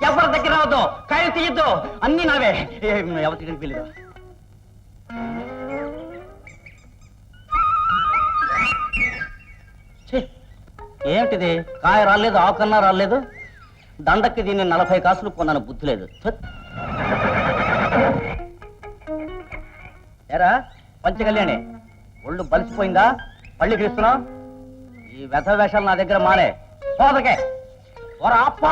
ఎవరి దగ్గర రావద్దు, కాయలు తీయద్దు, అన్ని నావే. ఎవరి దగ్గరికి వెళ్ళదు. ఏమిటిది? కాయ రాలేదు, ఆకన్నా రాలేదు. దండకి దీన్ని 40 కాసులు కొన్నాను, బుద్ధి లేదు. ఏరా పంచకళ్యాణి, ఒళ్ళు బలిసిపోయిందా? పళ్ళి తీస్తున్నావు? ఈ వ్యధ వేషాలు నా దగ్గర మానే. పోదకే ఓరా అప్ప.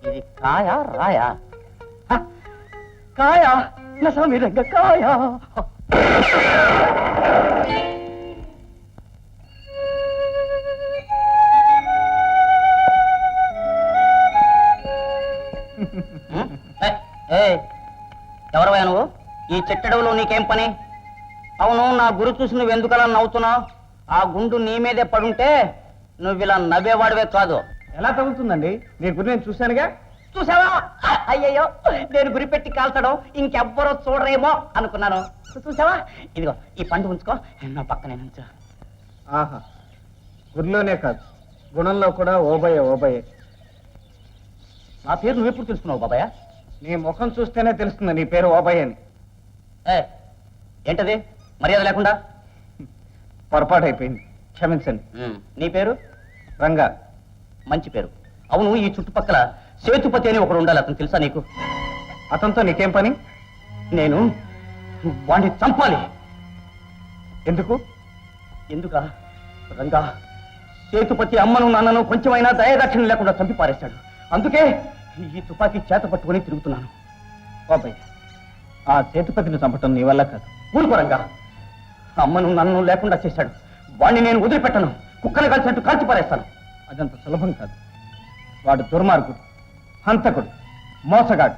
ఇది కాయా రాయా? కాయా నసామిరంగ కాయా. ఎవరవా నువ్వు? ఈ చెట్టడవులో నీకేం పని? అవును, నా గురి చూసి నువ్వు ఎందుకలా నవ్వుతున్నావు? ఆ గుండు నీ మీదే పడుంటే నువ్వు ఇలా నవ్వేవాడివే కాదు. ఎలా తగులుతుందండి? మీ గురి నేను చూశానుగా. చూసావా? అయ్యయ్యో, నేను గురి పెట్టి కాల్చడం ఇంకెవ్వరో చూడరేమో అనుకున్నాను. చూసావా? ఇదిగో ఈ పండు ఉంచుకో, నా పక్కనే నుంచో. ఆహా, గురిలోనే కాదు, గుణంలో కూడా ఓబయ్య ఓబయ్య. నా పేరు నువ్వెప్పుడు తెలుసుకున్నావు బాబాయ్? నీ ముఖం చూస్తేనే తెలుస్తుంది నీ పేరు ఓబయ్య అని. ఏంటది మర్యాద లేకుండా? పొరపాటు అయిపోయింది, క్షమించండి. నీ పేరు? రంగా. మంచి పేరు. అవును, ఈ చుట్టుపక్కల సేతుపతి అని ఒకడు ఉండాలి, అతను తెలుసా నీకు? అతనితో నీకేం పని? నేను వాడిని చంపాలి. ఎందుకు? ఎందుకా? రంగా, సేతుపతి అమ్మను నాన్నను కొంచెమైనా దయదాక్షిణ్యం లేకుండా చంపి పారేశాడు. అందుకే ఈ తుపాకీ చేత పట్టుకుని తిరుగుతున్నాను. బాబాయ్, ఆ సేతుపతిని చంపటం నీ వల్ల కాదు. ఊరుకోరంగా, అమ్మను నన్ను లేకుండా చేశాడు. వాణ్ణి నేను వదిలిపెట్టను, కుక్కను కలిసినట్టు కాల్చి పారేస్తాను. అదంత సులభం కాదు. వాడు దుర్మార్గుడు, హంతకుడు, మోసగాడు.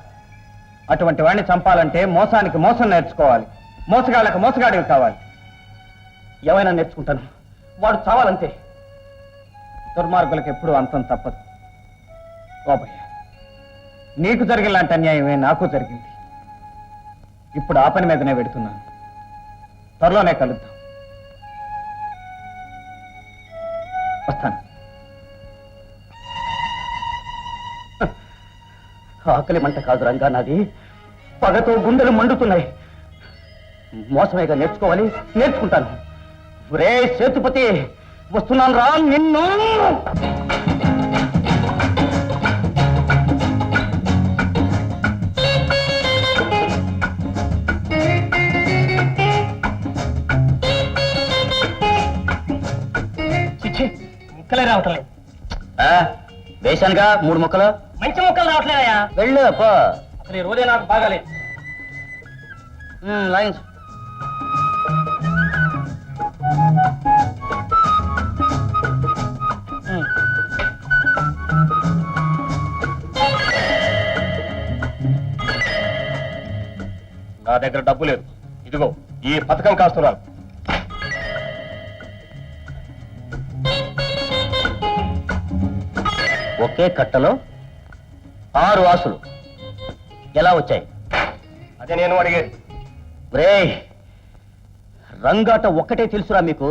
అటువంటి వాడిని చంపాలంటే మోసానికి మోసం నేర్చుకోవాలి, మోసగాళ్ళకు మోసగాడివి కావాలి. ఏమైనా నేర్చుకుంటాను, వాడు చావాలంతే. దుర్మార్గులకు ఎప్పుడూ అంతం తప్పదు. బాబాయ్, నీకు జరిగిన లాంటి అన్యాయమే నాకు జరిగింది. ఇప్పుడు ఆ పని మీదనే పెడుతున్నాను. త్వరలోనే కలుద్దాం. వస్తాను. ఆకలి మంట కాదు రంగా నాది, పగతో గుండెలు మండుతున్నాయి. మోసమేగా నేర్చుకోవాలి, నేర్చుకుంటాను. రే సేతుపతి, వస్తున్నాను రా నిన్ను. ముక్కలే రావట్లేదు. వేశానుగా 3 ముక్కలు. మంచి ముక్కలు రావట్లేదయా. వెళ్ళు పో. అసలు ఈ రోజే నాకు బాగాలేదు. లాగించు. నా దగ్గర డబ్బు లేదు. ఇదిగో ఈ పథకం కాస్తున్నాను. ఒకే కట్టలో 6 ఆసులు ఎలా వచ్చాయి? అదే నేను అడిగేది. రే, రంగాట ఒక్కటే తెలుసురా మీకు?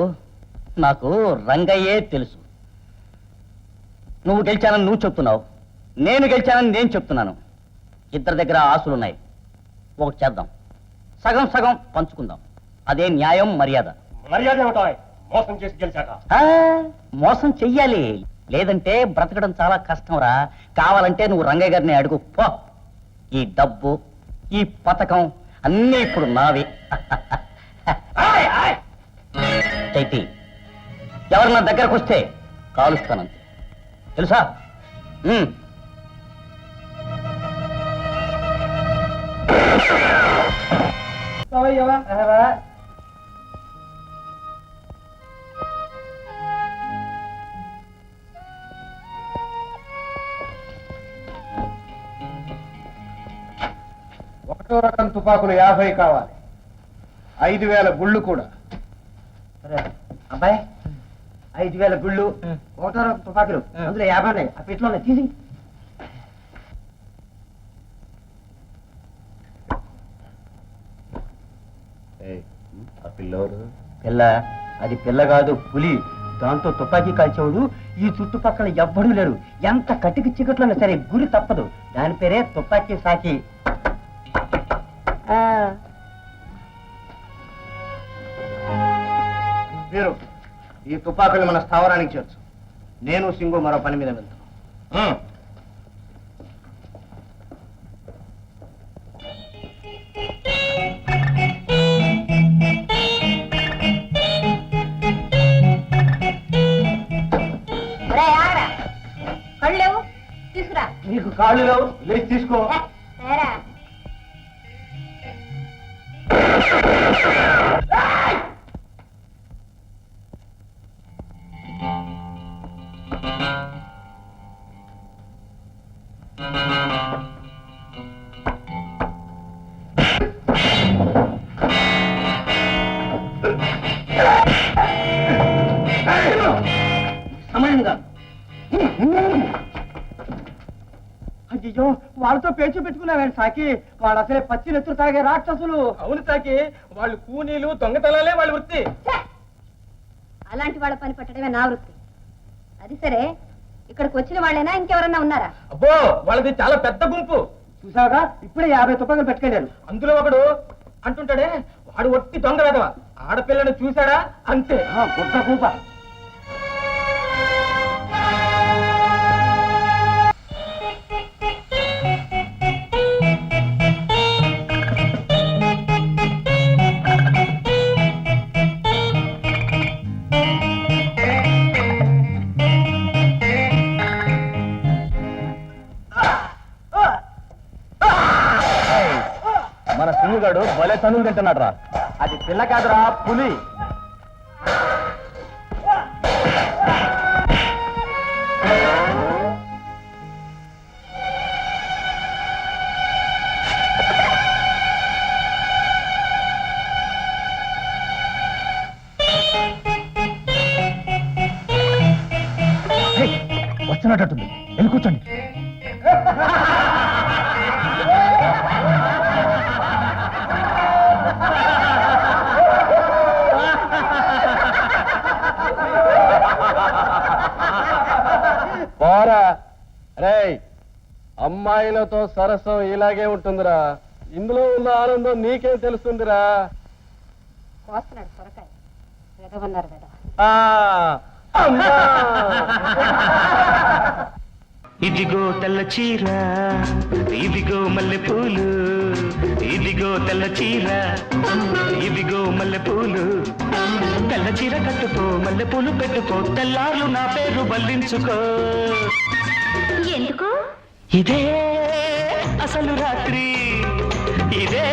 నాకు రంగయ్యే తెలుసు. నువ్వు గెలిచానని నువ్వు చెప్తున్నావు, నేను గెలిచానని నేను చెప్తున్నాను. ఇద్దరి దగ్గర ఆశలున్నాయి. ఒకటి చేద్దాం, సగం సగం పంచుకుందాం. అదే న్యాయం, మర్యాద. మర్యాద ఏమిటాయ్? మోసం చేసి గెలిచాక మోసం చెయ్యాలి, లేదంటే బ్రతకడం చాలా కష్టంరా. కావాలంటే నువ్వు రంగయ్య గారిని అడుగు పో. ఈ డబ్బు, ఈ పథకం అన్నీ ఇప్పుడు నావి. చైతి, ఎవరు నా దగ్గరకు వస్తే కాలుస్తానంతే, తెలుసా? ఒకటో రకం తుపాకులు 50 కావాలి. 5000 గుళ్ళు కూడా. అబ్బాయి, 5000 గుళ్ళు, ఒకటో రకం తుపాకులు, అందులో 50 ఉన్నాయి. ఆ పెట్లో తీసి పిల్లోడు పిల్ల అది పిల్ల కాదు పులి. దాంతో తుపాకీ కాల్చేవాడు ఈ చుట్టుపక్కల ఎవ్వడూ లేరు. ఎంత కటికి చీకట్లోనే సరే గురి తప్పదు. దాని పేరే తుపాకీ సాకి. వీరు ఈ తుపాకులు మన స్థావరానికి చేర్చు. నేను సింగు మరో పని మీద వెళ్తాను. కళ్ళు తీసుకురా. నీకు కాళ్ళు లేవు, లేచి తీసుకో. సమయంగా అయ్యో వాళ్ళతో పేచు పెట్టుకున్నావేంటి సాకి? వాడు అసలే పచ్చి నెత్తురు తాగే రాక్షసులు. అవును సాకి, వాళ్ళు కూనీలు దొంగతనాలే వాళ్ళ వృత్తి. అలాంటి వాళ్ళ పని పట్టడమే నా వృత్తి. అది సరే, ఇక్కడికి వచ్చిన వాళ్ళైనా ఇంకెవరన్నా ఉన్నారా? అబ్బో, వాళ్ళది చాలా పెద్ద గుంపు. చూసావుగా, ఇప్పుడే 50 తుపాకులు పెట్టుకెళ్ళారు. అందులో ఒకడు అంటుంటాడే, వాడు ఒట్టి దొంగ వెధవ. ఆడపిల్లను చూశాడా అంతే. గుడ్డ కూప. మన సింగుగాడు భలే తనులు తింటున్నాడు రా. అది పిల్ల కాదురా, పులి. వచ్చినట్టుంది, వెళ్ళి కూర్చోండి. పోరా రేయ్, అమ్మాయిలతో సరసం ఇలాగే ఉంటుందిరా. ఇందులో ఉన్న ఆనందం నీకేం తెలుస్తుందిరా? కోస్తున్నాడు సొరకాయ. వెదవన్నారు వెదవ. ఇదిగో తెల్ల చీర, ఇదిగో మల్లె పూలు, ఇదిగో తెల్ల చీర, ఇదిగో మల్లె పూలు. తెల్ల చీర కట్టుకో, మల్లె పూలు పెట్టుకో, తెల్లార్లు నా పేరు బల్లించుకో. ఎందుకు? ఇదే అసలు రాత్రి, ఇదే